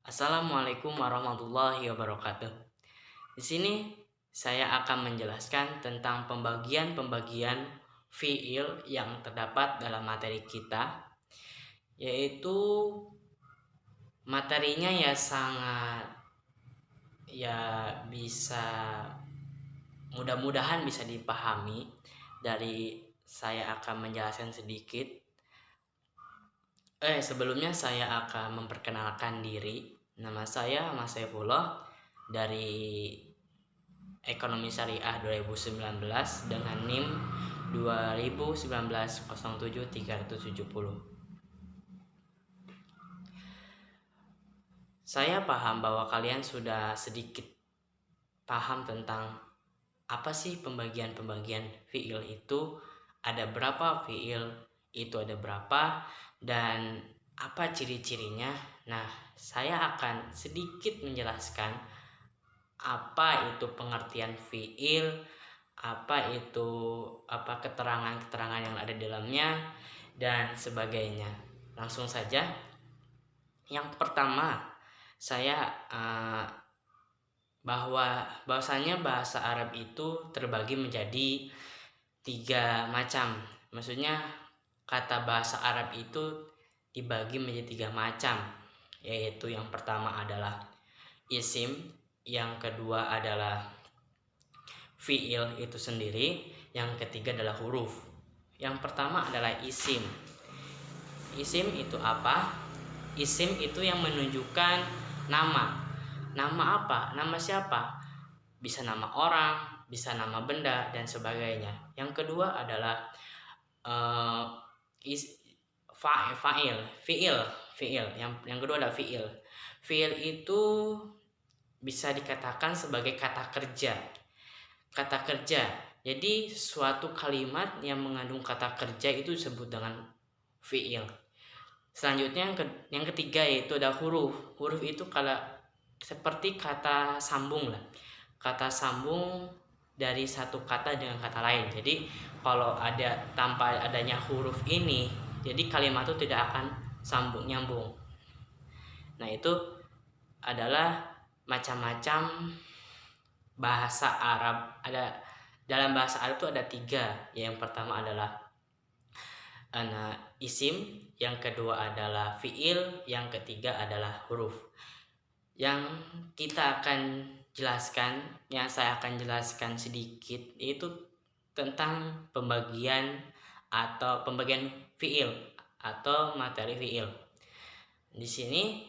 Assalamualaikum warahmatullahi wabarakatuh. Di sini saya akan menjelaskan tentang pembagian-pembagian fiil yang terdapat dalam materi kita, yaitu materinya ya sangat bisa mudah-mudahan bisa dipahami. Dari saya akan menjelaskan sedikit. Sebelumnya saya akan memperkenalkan diri. Nama saya Mas Saifullah dari Ekonomi Syariah 2019 dengan NIM 2019-07-370. Saya paham bahwa kalian sudah sedikit paham tentang apa sih pembagian-pembagian fiil itu, ada berapa fiil itu, ada berapa, dan apa ciri-cirinya. Nah, saya akan sedikit menjelaskan apa itu pengertian fiil, apa itu keterangan-keterangan yang ada di dalamnya, dan sebagainya. Langsung saja. Yang pertama, saya bahwasanya bahasa Arab itu terbagi menjadi 3 macam. Maksudnya kata bahasa Arab itu dibagi menjadi 3 macam, yaitu yang pertama adalah isim, yang kedua adalah fiil itu sendiri, yang ketiga adalah huruf. Yang pertama adalah isim. Isim itu apa? Isim itu yang menunjukkan nama. Nama apa? Nama siapa? Bisa nama orang, bisa nama benda, dan sebagainya. Yang kedua adalah fiil. Yang kedua adalah fiil. Fiil itu bisa dikatakan sebagai kata kerja. Kata kerja. Jadi suatu kalimat yang mengandung kata kerja itu disebut dengan fiil. Selanjutnya yang ketiga yaitu ada huruf. Huruf itu kalau seperti kata sambung lah. Kata sambung dari satu kata dengan kata lain. Jadi kalau ada tanpa adanya huruf ini, jadi kalimat itu tidak akan nyambung. Nah, itu adalah macam-macam bahasa Arab. Dalam bahasa Arab itu ada 3. Yang pertama adalah isim, yang kedua adalah fiil, yang ketiga adalah huruf. Yang saya akan jelaskan sedikit itu tentang pembagian fiil atau materi fiil. Di sini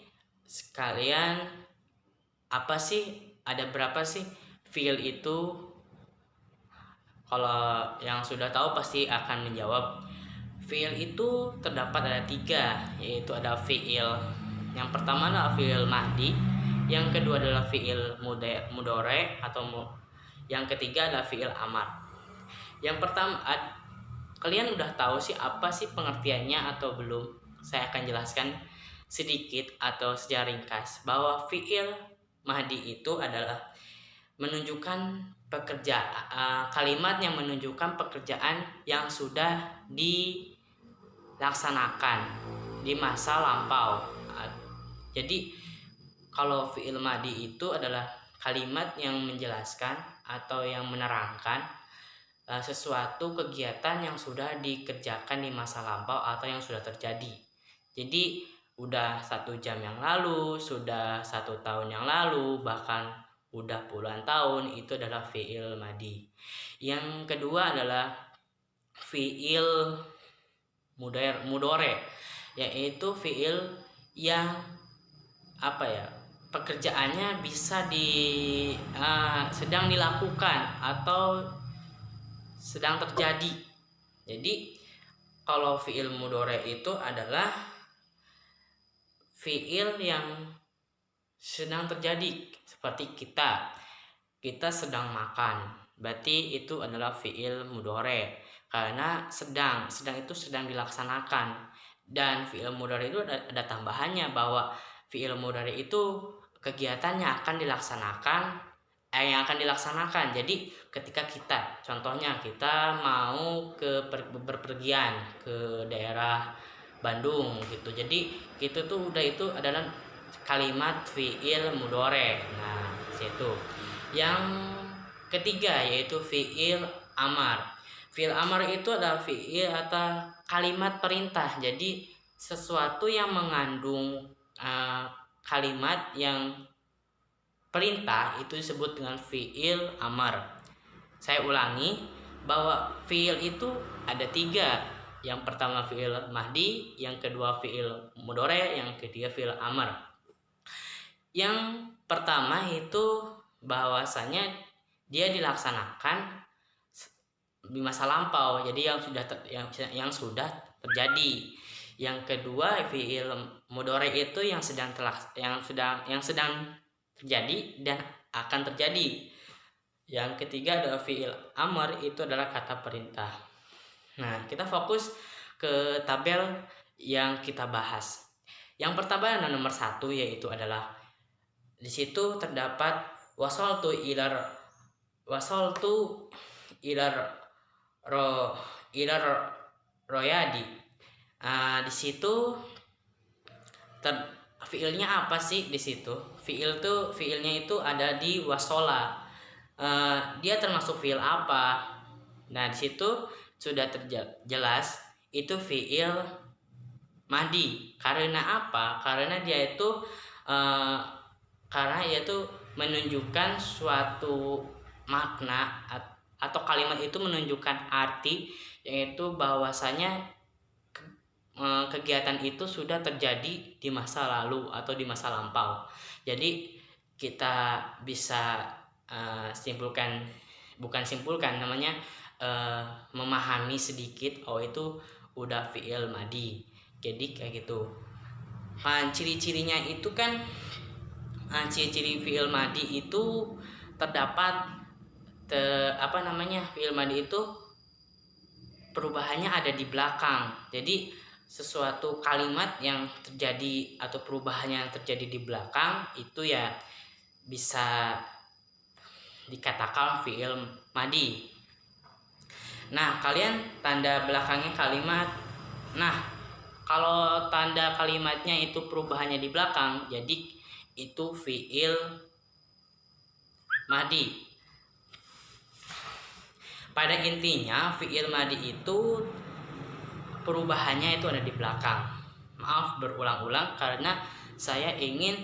sekalian, ada berapa sih fiil itu? Kalau yang sudah tahu pasti akan menjawab. Fiil itu terdapat ada 3, yaitu ada fiil. Yang pertama adalah fiil mahdi, yang kedua adalah fiil mudore yang ketiga adalah fiil amar. Yang pertama, kalian udah tahu sih apa sih pengertiannya atau belum? Saya akan jelaskan sedikit atau secara ringkas bahwa fiil mahdi itu adalah menunjukkan kalimat yang menunjukkan pekerjaan yang sudah dilaksanakan di masa lampau. Jadi kalau fiil madhi itu adalah kalimat yang menjelaskan atau yang menerangkan sesuatu kegiatan yang sudah dikerjakan di masa lampau atau yang sudah terjadi. Jadi udah 1 jam yang lalu, sudah 1 tahun yang lalu, bahkan udah puluhan tahun, itu adalah fiil madhi. Yang kedua adalah fiil mudore, yaitu fiil yang pekerjaannya bisa sedang dilakukan atau sedang terjadi. Jadi kalau fiil mudore itu adalah fiil yang sedang terjadi, seperti kita sedang makan, berarti itu adalah fiil mudore, karena sedang itu sedang dilaksanakan. Dan fiil mudore itu ada tambahannya bahwa fiil mudore itu kegiatannya akan dilaksanakan. Jadi ketika contohnya kita mau berpergian ke daerah Bandung gitu. Jadi itu adalah kalimat fiil mudhore. Nah, situ. Yang ketiga yaitu fiil amar. Fiil amar itu adalah fiil atau kalimat perintah. Jadi sesuatu yang mengandung kalimat yang perintah itu disebut dengan fiil amar. Saya ulangi bahwa fiil itu ada 3. Yang pertama fiil mahdi, yang kedua fiil mudhore, yang ketiga fiil amar. Yang pertama itu bahwasanya dia dilaksanakan di masa lampau, jadi yang sudah terjadi. Yang kedua fiil mudhore itu yang sedang terjadi dan akan terjadi. Yang ketiga adalah fiil amar, itu adalah kata perintah. Nah, kita fokus ke tabel yang kita bahas. Yang pertama adalah nomor 1, yaitu adalah di situ terdapat wasoltu ilar royadi. Di situ fiilnya apa sih di situ? Fiilnya itu ada di wasola. Dia termasuk fiil apa? Nah, di situ sudah jelas itu fiil mahdi. Karena apa? Karena dia itu menunjukkan suatu makna atau kalimat itu menunjukkan arti, yaitu bahwasanya kegiatan itu sudah terjadi di masa lalu atau di masa lampau. Jadi kita bisa memahami sedikit, oh itu udah fiil madi. Jadi kayak gitu. Ciri-cirinya itu kan, ciri-ciri fiil madi itu terdapat fiil madi itu perubahannya ada di belakang. Jadi sesuatu kalimat yang terjadi atau perubahannya yang terjadi di belakang itu ya bisa dikatakan fiil madi. Nah, kalian tanda belakangnya kalimat. Nah, kalau tanda kalimatnya itu perubahannya di belakang, jadi itu fiil madi. Pada intinya fiil madi itu perubahannya itu ada di belakang. Maaf berulang-ulang karena saya ingin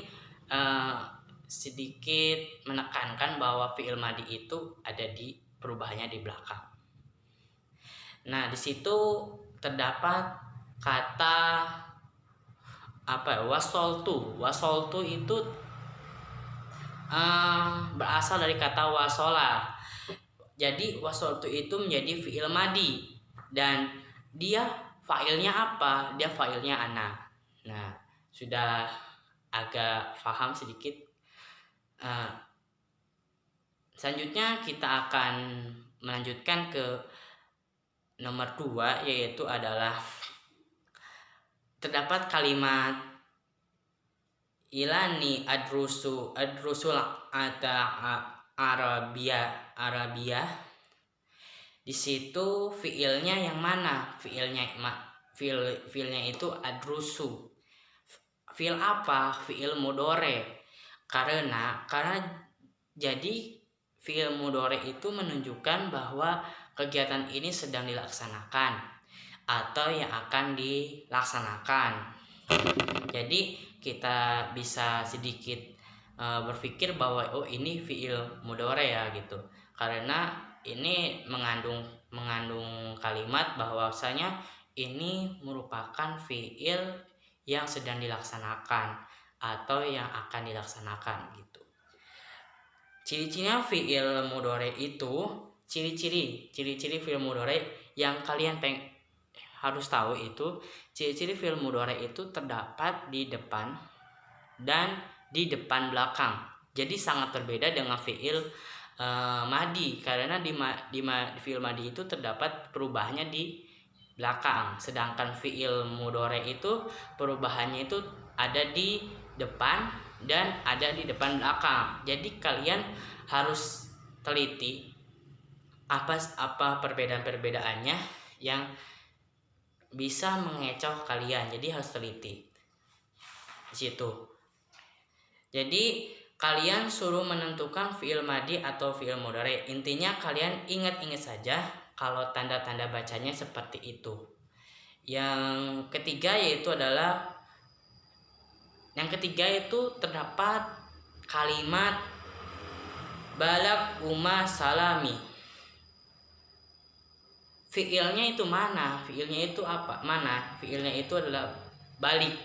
sedikit menekankan bahwa fiil madi itu ada di perubahannya di belakang. Nah, di situ terdapat kata wasoltu. Wasoltu itu berasal dari kata wasola. Jadi wasoltu itu menjadi fiil madi dan dia failnya apa? Dia failnya ana. Nah, sudah agak paham sedikit. Selanjutnya kita akan melanjutkan ke nomor 2, yaitu adalah terdapat kalimat ilani adrusul ada Arabia. Di situ fiilnya yang mana? Fiilnya itu adrusu. Fiil apa? Fiil mudhore. Karena jadi fiil mudhore itu menunjukkan bahwa kegiatan ini sedang dilaksanakan atau yang akan dilaksanakan. Jadi kita bisa sedikit berpikir bahwa oh ini fiil mudhore ya gitu. Karena ini mengandung kalimat bahwasanya ini merupakan fiil yang sedang dilaksanakan atau yang akan dilaksanakan gitu. Ciri-cirinya fiil mudhore itu, ciri-ciri fiil mudhore yang kalian harus tahu itu, ciri-ciri fiil mudhore itu terdapat di depan dan di depan belakang. Jadi sangat berbeda dengan fiil madi, karena di fiil madi itu terdapat perubahannya di belakang, sedangkan fiil mudhore itu perubahannya itu ada di depan dan ada di depan belakang. Jadi kalian harus teliti apa perbedaan-perbedaannya yang bisa mengecoh kalian. Jadi harus teliti di situ. Jadi kalian suruh menentukan fiil madi atau fiil mudhari. Intinya kalian ingat-ingat saja kalau tanda-tanda bacanya seperti itu. Yang ketiga itu terdapat kalimat balak umma salami. Fiilnya itu mana? Fiilnya itu apa? Mana? Fiilnya itu adalah balik.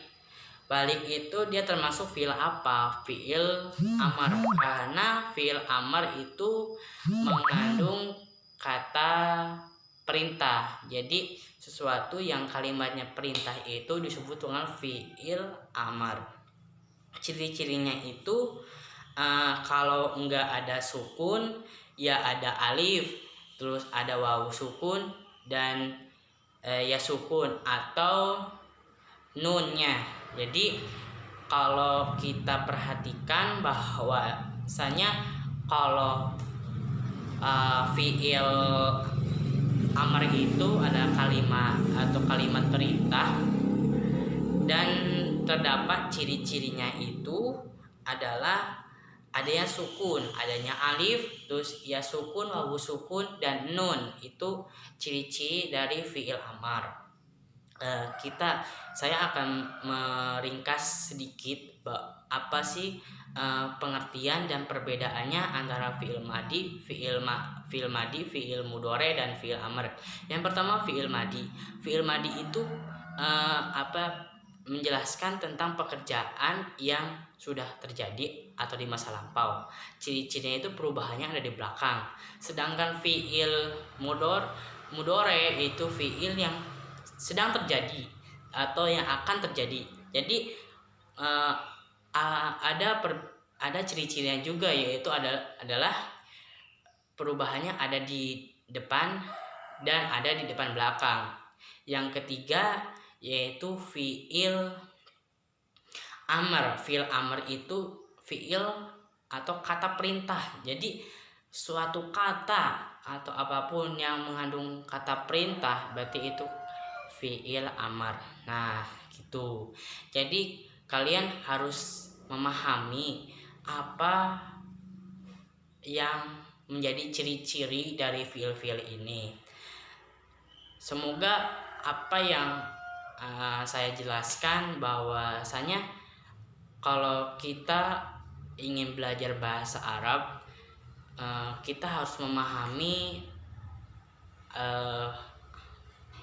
Balik itu dia termasuk fiil apa? Fiil amar. Karena fiil amar itu mengandung kata perintah. Jadi sesuatu yang kalimatnya perintah itu disebut dengan fiil amar. Ciri-cirinya itu kalau enggak ada sukun ya ada alif, terus ada wawu sukun dan ya sukun atau nunnya. Jadi kalau kita perhatikan bahwasanya kalau fiil amar itu ada kalimat atau kalimat perintah dan terdapat ciri-cirinya itu adalah adanya sukun, adanya alif, terus ya sukun, wawu sukun dan nun. Itu ciri-ciri dari fiil amar. Saya akan meringkas sedikit apa sih pengertian dan perbedaannya antara fiil madi, fiil mudhari dan fiil amr. Yang pertama fiil madi. Fiil madi itu menjelaskan tentang pekerjaan yang sudah terjadi atau di masa lampau. Ciri-cirinya itu perubahannya ada di belakang. Sedangkan fiil mudhari itu fiil yang sedang terjadi atau yang akan terjadi. Jadi ada ciri-cirinya juga, yaitu adalah perubahannya ada di depan dan ada di depan belakang. Yang ketiga yaitu fiil amr. Fiil amr itu fiil atau kata perintah. Jadi suatu kata atau apapun yang mengandung kata perintah berarti itu fiil amr. Nah, gitu. Jadi kalian harus memahami apa yang menjadi ciri-ciri dari fiil-fiil ini. Semoga apa yang saya jelaskan bahwasanya kalau kita ingin belajar bahasa Arab, kita harus memahami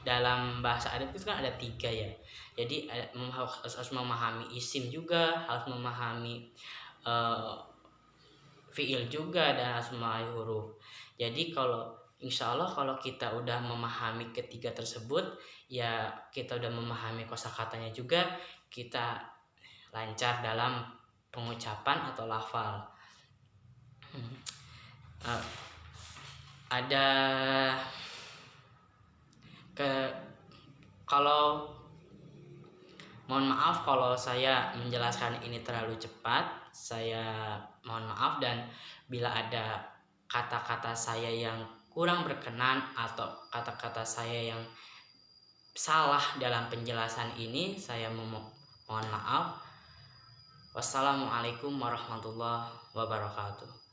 dalam bahasa Arab itu kan ada 3 ya. Jadi harus memahami isim juga, harus memahami fiil juga, dan harus memahami huruf. Jadi insya Allah kalau kita udah memahami ketiga tersebut, ya kita udah memahami kosakatanya juga, kita lancar dalam pengucapan atau lafal. Kalau mohon maaf kalau saya menjelaskan ini terlalu cepat, saya mohon maaf, dan bila ada kata-kata saya yang kurang berkenan atau kata-kata saya yang salah dalam penjelasan ini, saya mohon maaf. Wassalamualaikum warahmatullahi wabarakatuh.